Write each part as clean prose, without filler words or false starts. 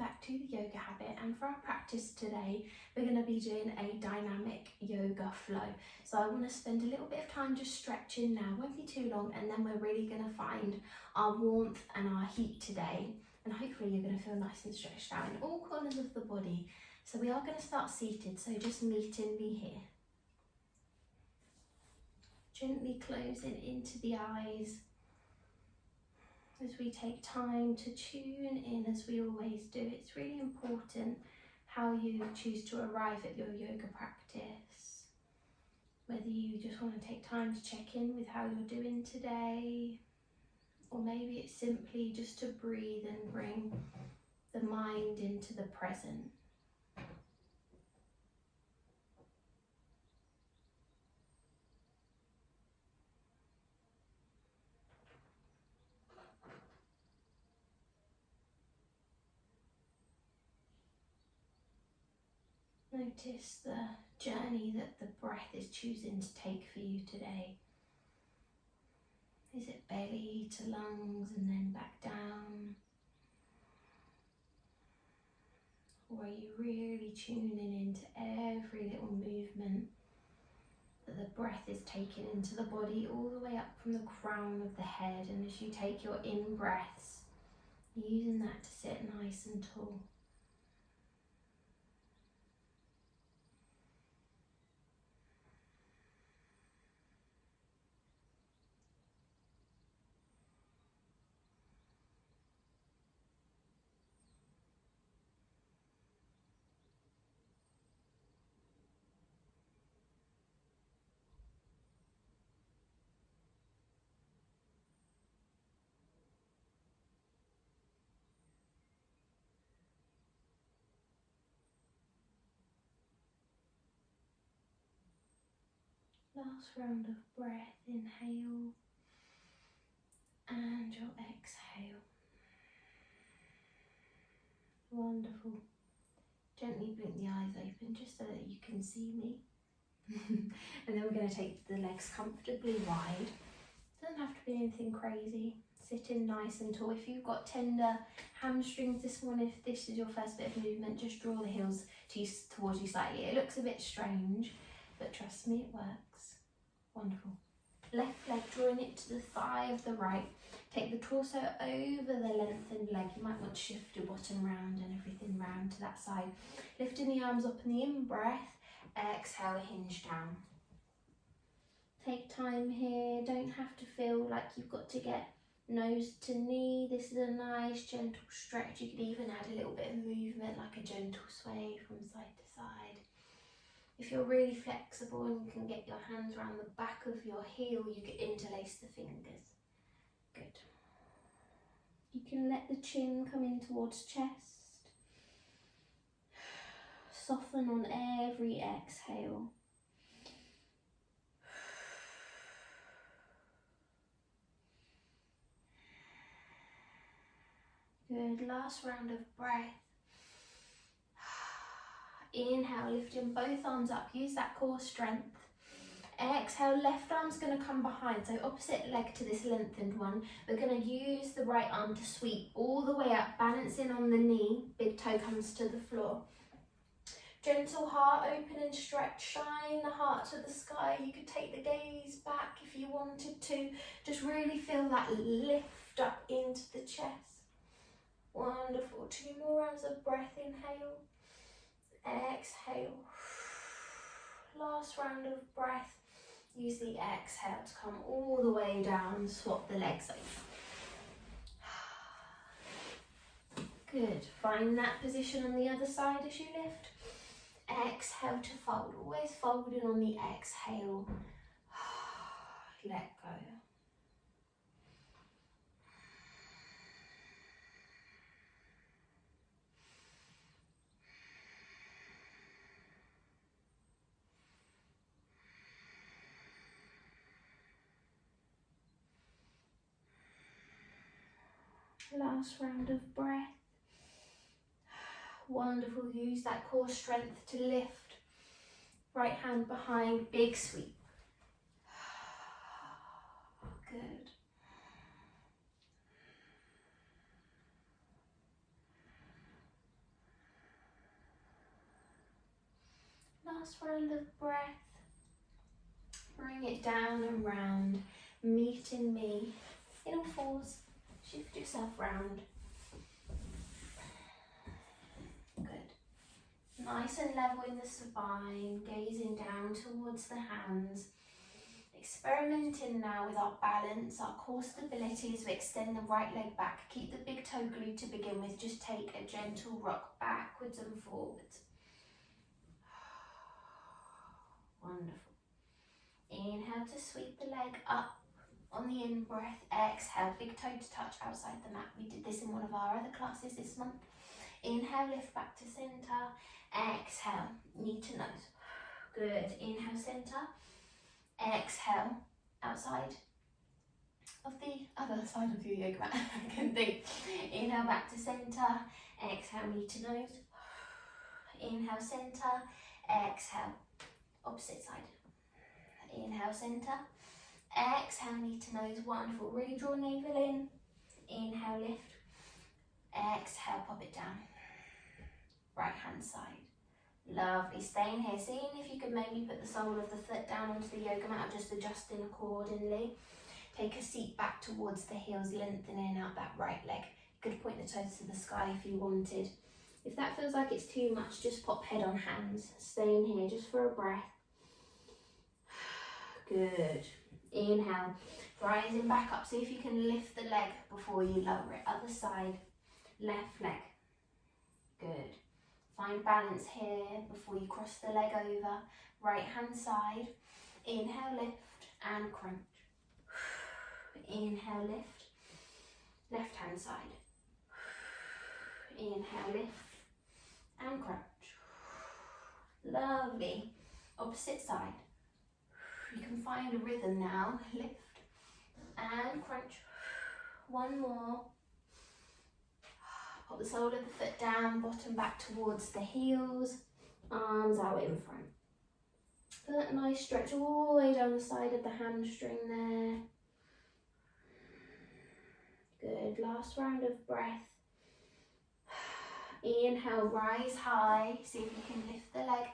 back to the Yoga Habit, and for our practice today we're going to be doing a dynamic yoga flow. So I want to spend a little bit of time just stretching now, won't be too long, and then we're really going to find our warmth and our heat today, and hopefully you're going to feel nice and stretched out in all corners of the body. So we are going to start seated, so just meeting me here. Gently closing into the eyes as we take time to tune in, as we always do. It's really important how you choose to arrive at your yoga practice. Whether you just want to take time to check in with how you're doing today, or maybe it's simply just to breathe and bring the mind into the present. Notice the journey that the breath is choosing to take for you today. Is it belly to lungs and then back down? Or are you really tuning into every little movement that the breath is taking into the body, all the way up from the crown of the head, and as you take your in-breaths, using that to sit nice and tall. Last round of breath, inhale, and your exhale. Wonderful. Gently blink the eyes open just so that you can see me. And then we're going to take the legs comfortably wide. Doesn't have to be anything crazy. Sitting nice and tall. If you've got tender hamstrings this morning, if this is your first bit of movement, just draw the heels towards you slightly. It looks a bit strange, but trust me, it works. Wonderful. Left leg drawing it to the thigh of the right. Take the torso over the lengthened leg. You might want to shift your bottom round and everything round to that side. Lifting the arms up in the in-breath. Exhale, hinge down. Take time here. Don't have to feel like you've got to get nose to knee. This is a nice gentle stretch. You could even add a little bit of movement, like a gentle sway from side to side. If you're really flexible and you can get your hands around the back of your heel, you can interlace the fingers. Good. You can let the chin come in towards chest. Soften on every exhale. Good. Last round of breath. Inhale, lifting both arms up. Use that core strength. Exhale, left arm's going to come behind, so opposite leg to this lengthened one. We're going to use the right arm to sweep all the way up, balancing on the knee. Big toe comes to the floor. Gentle heart open and stretch. Shine the heart to the sky. You could take the gaze back if you wanted to. Just really feel that lift up into the chest. Wonderful. 2 more rounds of breath. Inhale. Exhale. Last round of breath. Use the exhale to come all the way down, swap the legs over. Good. Find that position on the other side as you lift. Exhale to fold. Always folding on the exhale. Let go. Last round of breath. Wonderful. Use that core strength to lift. Right hand behind, big sweep. Good. Last round of breath. Bring it down and round, meeting me in all fours. Shift yourself round. Good. Nice and level in the spine, gazing down towards the hands. Experimenting now with our balance, our core stability as we extend the right leg back. Keep the big toe glued to begin with. Just take a gentle rock backwards and forwards. Wonderful. Inhale to sweep the leg up on the in-breath. Exhale, big toe to touch outside the mat. We did this in one of our other classes this month. Inhale, lift back to center. Exhale, knee to nose. Good. Inhale, center. Exhale, outside of the other side of your yoga mat. I can think. Inhale, back to center. Exhale, knee to nose. Inhale, center. Exhale, opposite side. Inhale, center. Exhale, knee to nose. Wonderful. Really draw navel in. Inhale, lift. Exhale, pop it down. Right hand side. Lovely. Staying here. Seeing if you can maybe put the sole of the foot down onto the yoga mat or just adjusting accordingly. Take a seat back towards the heels, lengthening out that right leg. You could point the toes to the sky if you wanted. If that feels like it's too much, just pop head on hands. Staying here just for a breath. Good. Inhale, rising back up. See if you can lift the leg before you lower it. Other side, left leg. Good. Find balance here before you cross the leg over. Right hand side. Inhale, lift and crunch. Inhale, lift. Left hand side. Inhale, lift and crunch. Lovely. Opposite side. You can find a rhythm now. Lift and crunch. One more. Pop the sole of the foot down, bottom back towards the heels, arms out in front. Feel that nice stretch all the way down the side of the hamstring there. Good. Last round of breath. Inhale, rise high. See if you can lift the leg.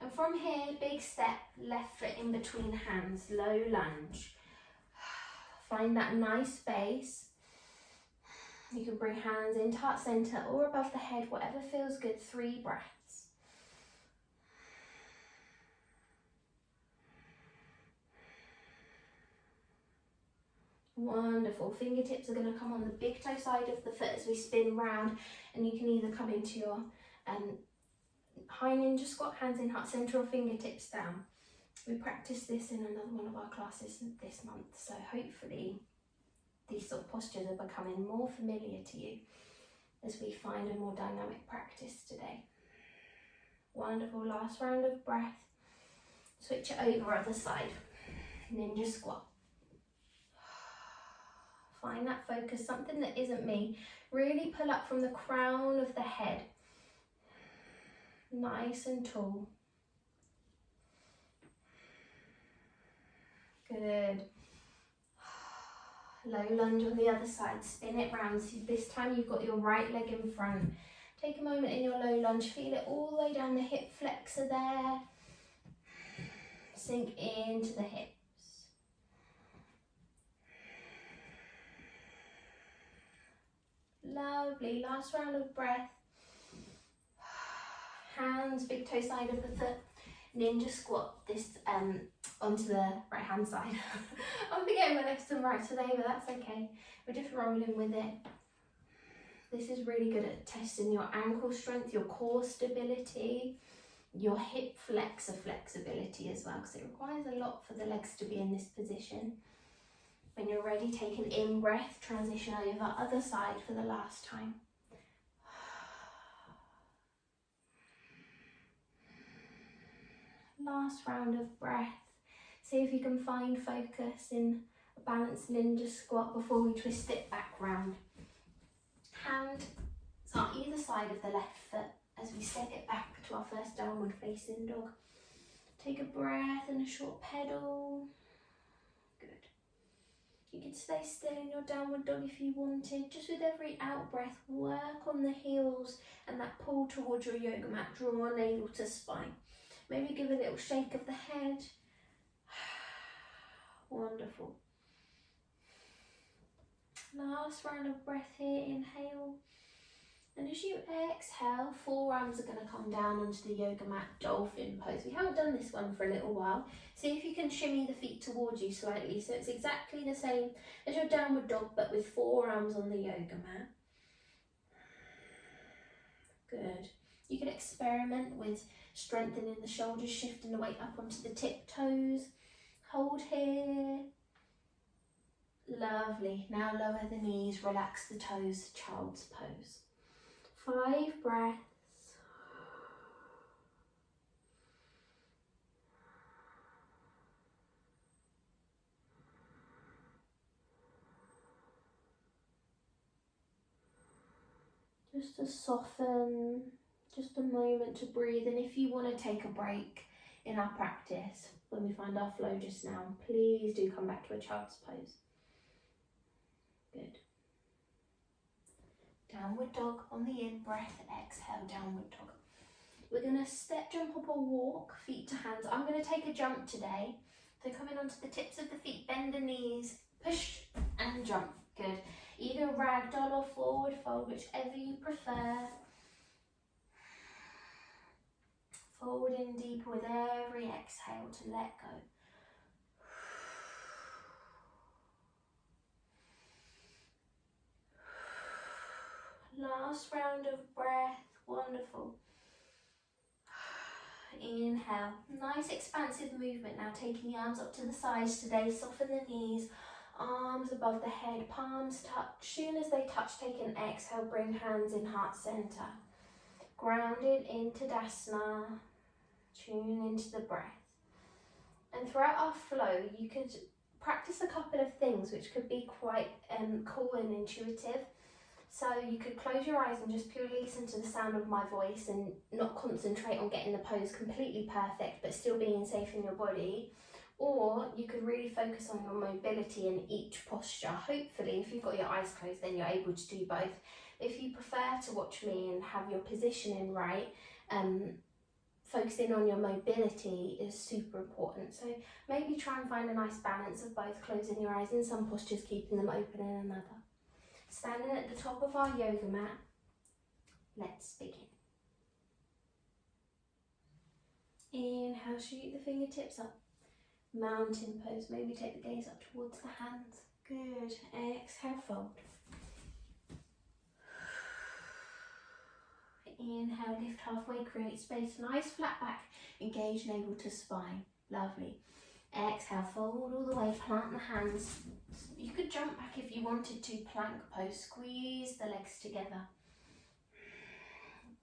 And from here, big step, left foot in between hands, low lunge. Find that nice base. You can bring hands into heart center or above the head, whatever feels good. 3 breaths. Wonderful. Fingertips are going to come on the big toe side of the foot as we spin round, and you can either come into your high ninja squat, hands in heart center, or fingertips down. We practiced this in another one of our classes this month, so hopefully these sort of postures are becoming more familiar to you as we find a more dynamic practice today. Wonderful. Last round of breath. Switch it over, other side. Ninja squat. Find that focus, something that isn't me. Really pull up from the crown of the head. Nice and tall. Good. Low lunge on the other side. Spin it round. So this time you've got your right leg in front. Take a moment in your low lunge. Feel it all the way down the hip flexor there. Sink into the hips. Lovely. Last round of breath. Hands, big toe side of the foot. Ninja squat this onto the right hand side. I'm forgetting my left and right today, but that's okay. We're just rolling with it. This is really good at testing your ankle strength, your core stability, your hip flexor flexibility as well, because it requires a lot for the legs to be in this position. When you're ready, take an in-breath, transition over, other side for the last time. Last round of breath. See if you can find focus in a balanced ninja squat before we twist it back round. Hands on either side of the left foot as we step it back to our first downward facing dog. Take a breath and a short pedal. Good. You can stay still in your downward dog if you wanted. Just with every out breath, work on the heels and that pull towards your yoga mat. Draw navel to spine. Maybe give a little shake of the head. Wonderful. Last round of breath here, inhale. And as you exhale, forearms are going to come down onto the yoga mat, dolphin pose. We haven't done this one for a little while. See if you can shimmy the feet towards you slightly. So it's exactly the same as your downward dog, but with forearms on the yoga mat. Good. You can experiment with strengthening the shoulders, shifting the weight up onto the tiptoes. Hold here. Lovely. Now lower the knees, relax the toes, child's pose. 5 breaths. Just to soften, just a moment to breathe. And if you want to take a break in our practice, when we find our flow just now, please do come back to a child's pose. Good. Downward dog on the in-breath, exhale, downward dog. We're going to step, jump up or walk, feet to hands. I'm going to take a jump today. So coming onto the tips of the feet, bend the knees, push and jump. Good. Either ragdoll or forward fold, whichever you prefer. Forward in deeper with every exhale to let go. Last round of breath, wonderful. Inhale, nice expansive movement now, taking the arms up to the sides today, soften the knees, arms above the head, palms touch. Soon as they touch, take an exhale, bring hands in heart center. Grounded into Tadasana, tune into the breath. And throughout our flow, you could practice a couple of things which could be quite cool and intuitive. So you could close your eyes and just purely listen to the sound of my voice and not concentrate on getting the pose completely perfect, but still being safe in your body. Or you could really focus on your mobility in each posture. Hopefully, if you've got your eyes closed, then you're able to do both. If you prefer to watch me and have your positioning right, focusing on your mobility is super important. So maybe try and find a nice balance of both, closing your eyes in some postures, keeping them open in another. Standing at the top of our yoga mat, let's begin. Inhale, shoot the fingertips up. Mountain pose, maybe take the gaze up towards the hands. Good. Exhale, fold. Inhale, lift halfway, create space. Nice flat back, engage navel to spine. Lovely. Exhale, fold all the way, plant the hands. You could jump back if you wanted to, plank pose. Squeeze the legs together.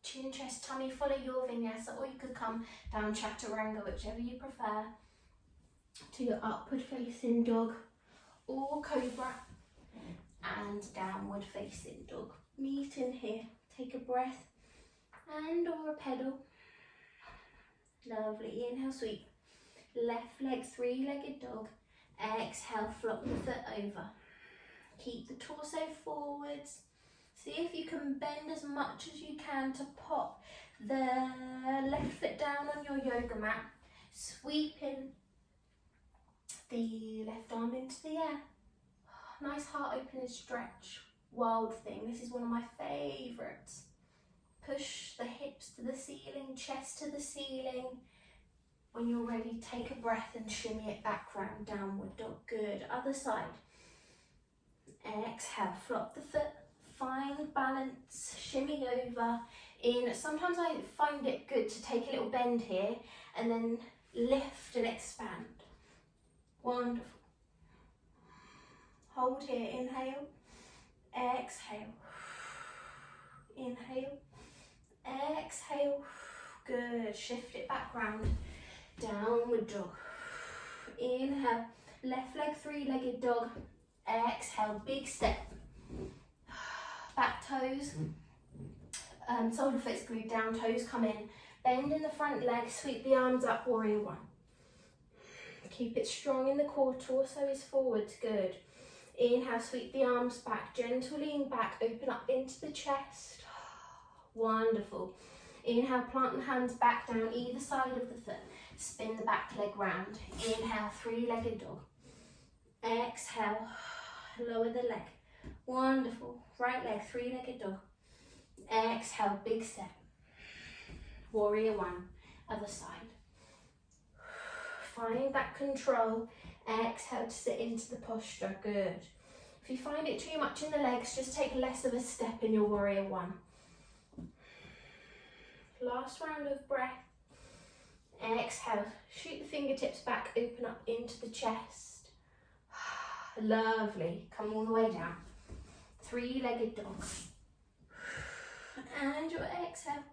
Chin, chest, tummy, follow your vinyasa, or you could come down chaturanga, whichever you prefer, to your upward facing dog or cobra and downward facing dog. Meet in here, take a breath and or a pedal. Lovely, inhale, sweep. Left leg, 3-legged dog. Exhale, flop the foot over. Keep the torso forwards. See if you can bend as much as you can to pop the left foot down on your yoga mat. Sweeping the left arm into the air. Nice heart opening stretch. Wild thing. This is one of my favourites. Push the hips to the ceiling, chest to the ceiling. When you're ready, take a breath and shimmy it back round, downward dog. Good. Other side. Exhale, flop the foot. Find balance, shimmy over. In. Sometimes I find it good to take a little bend here and then lift and expand. Wonderful. Hold here, inhale, exhale, inhale, exhale. Good. Shift it back round. Downward dog. Inhale, left leg, 3-legged dog. Exhale, big step. Back toes, shoulder fits glued down, toes come in. Bend in the front leg, sweep the arms up, warrior one. Keep it strong in the core, torso is forwards, good. Inhale, sweep the arms back, gentle lean back, open up into the chest. Wonderful. Inhale, plant the hands back down either side of the foot. Spin the back leg round. Inhale, three-legged dog. Exhale, lower the leg. Wonderful. Right leg, three-legged dog. Exhale, big step. Warrior one, other side. Find that control. Exhale to sit into the posture. Good. If you find it too much in the legs, just take less of a step in your warrior one. Last round of breath. Exhale, shoot the fingertips back, open up into the chest. Lovely. Come all the way down. Three-legged dog. And your exhale.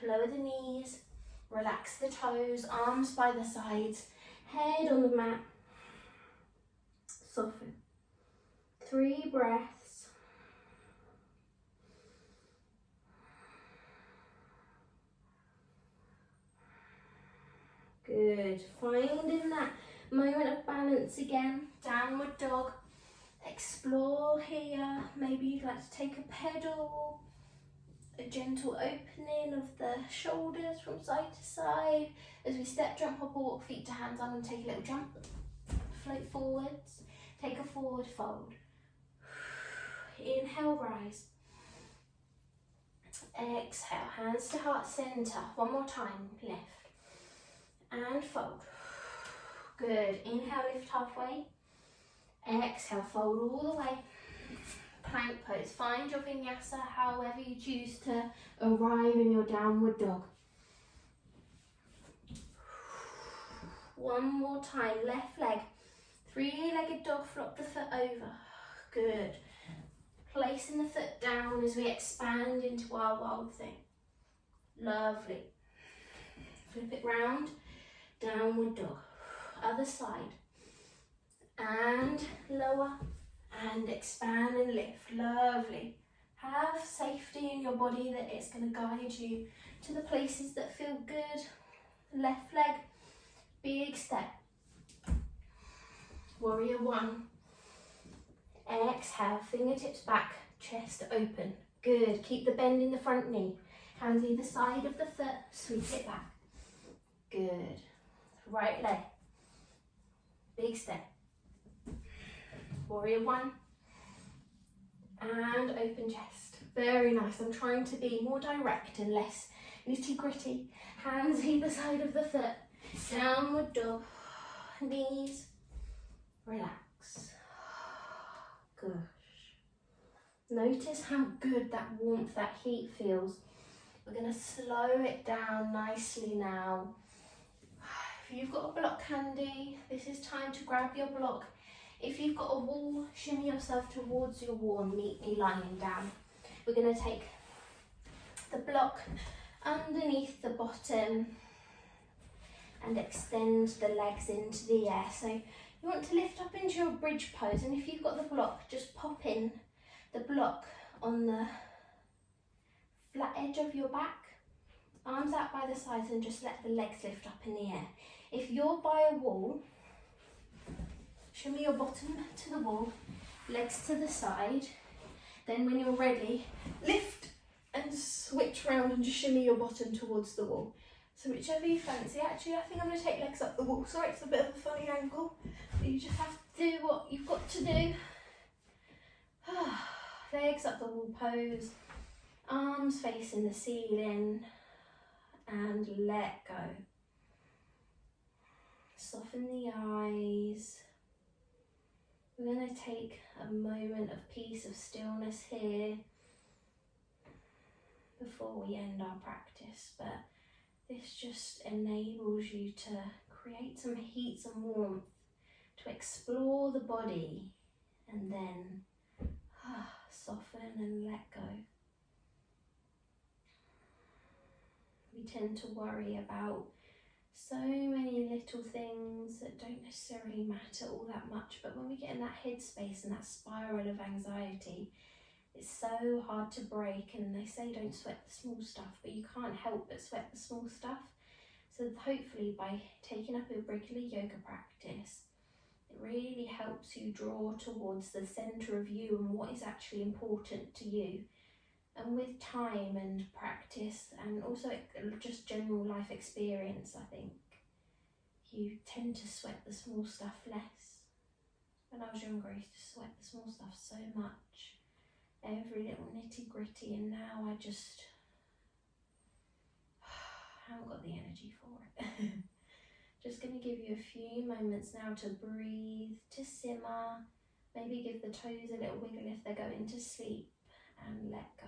Lower the knees. Relax the toes, arms by the sides, head on the mat. Soften. 3 breaths. Good. Finding that moment of balance again. Downward dog. Explore here. Maybe you'd like to take a pedal. A gentle opening of the shoulders from side to side. As we step, jump, hop, or walk, feet to hands, I'm going to take a little jump. Float forwards. Take a forward fold. Inhale, rise. Exhale, hands to heart center. One more time, lift. And fold. Good. Inhale, lift halfway. Exhale, fold all the way. Plank pose. Find your vinyasa however you choose to arrive in your downward dog. One more time. Left leg. Three-legged dog. Flop the foot over. Good. Placing the foot down as we expand into our wild thing. Lovely. Flip it round. Downward dog. Other side. And lower. And expand and lift. Lovely. Have safety in your body that it's going to guide you to the places that feel good. Left leg, big step. Warrior one. Exhale, fingertips back, chest open. Good. Keep the bend in the front knee. Hands either side of the foot, sweep it back. Good. Right leg. Big step. Warrior one. And open chest. Very nice. I'm trying to be more direct and less nitty gritty. Hands either side of the foot. Downward dog. Knees. Relax. Gosh. Notice how good that warmth, that heat feels. We're going to slow it down nicely now. If you've got a block handy, this is time to grab your block. If you've got a wall, shimmy yourself towards your wall and meet me lying down. We're going to take the block underneath the bottom and extend the legs into the air. So you want to lift up into your bridge pose, and if you've got the block, just pop in the block on the flat edge of your back. Arms out by the sides and just let the legs lift up in the air. If you're by a wall, shimmy your bottom to the wall, legs to the side. Then when you're ready, lift and switch round and just shimmy your bottom towards the wall. So whichever you fancy. Actually, I think I'm going to take legs up the wall. Sorry, it's a bit of a funny angle, but you just have to do what you've got to do. Legs up the wall pose, arms facing the ceiling, and let go. Soften the eyes. We're going to take a moment of peace, of stillness here before we end our practice, but this just enables you to create some heat, some warmth, to explore the body, and then soften and let go. We tend to worry about so many little things that don't necessarily matter all that much, but when we get in that headspace and that spiral of anxiety, it's so hard to break. And they say don't sweat the small stuff, but you can't help but sweat the small stuff. So hopefully by taking up a regular yoga practice, it really helps you draw towards the centre of you and what is actually important to you. And with time and practice, and also just general life experience, I think you tend to sweat the small stuff less. When I was younger, I used to sweat the small stuff so much, every little nitty gritty, and now I just haven't got the energy for it. Just going to give you a few moments now to breathe, to simmer, maybe give the toes a little wiggle if they're going to sleep, and let go.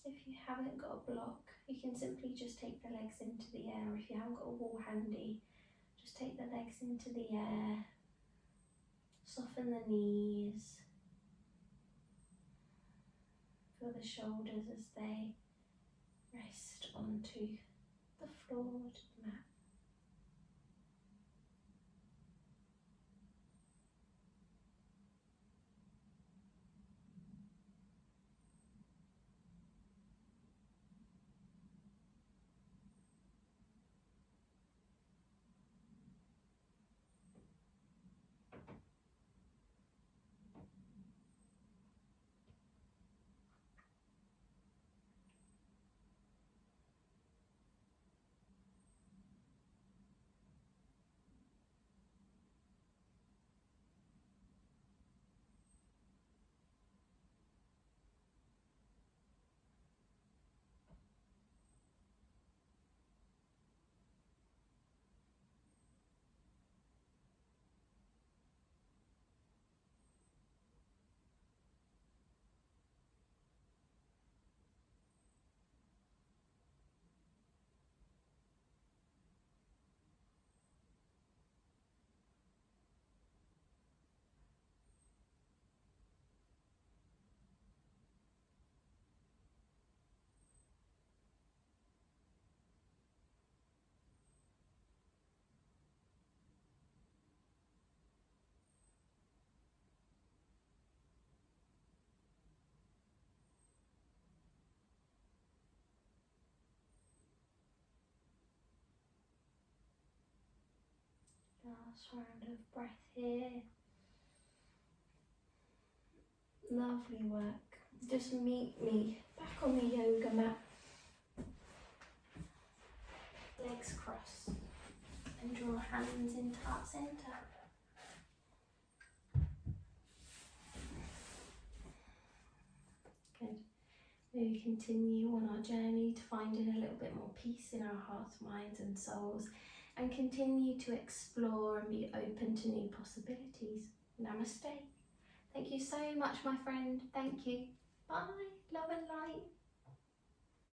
If you haven't got a block, you can simply just take the legs into the air. If you haven't got a wall handy, just take the legs into the air, soften the knees, feel the shoulders as they rest onto the floor, to the mat. Last round of breath here. Lovely work. Just meet me back on the yoga mat. Legs crossed. And draw hands into heart centre. Good. We continue on our journey to finding a little bit more peace in our hearts, minds and souls, and continue to explore and be open to new possibilities. Namaste. Thank you so much, my friend. Thank you. Bye. Love and light.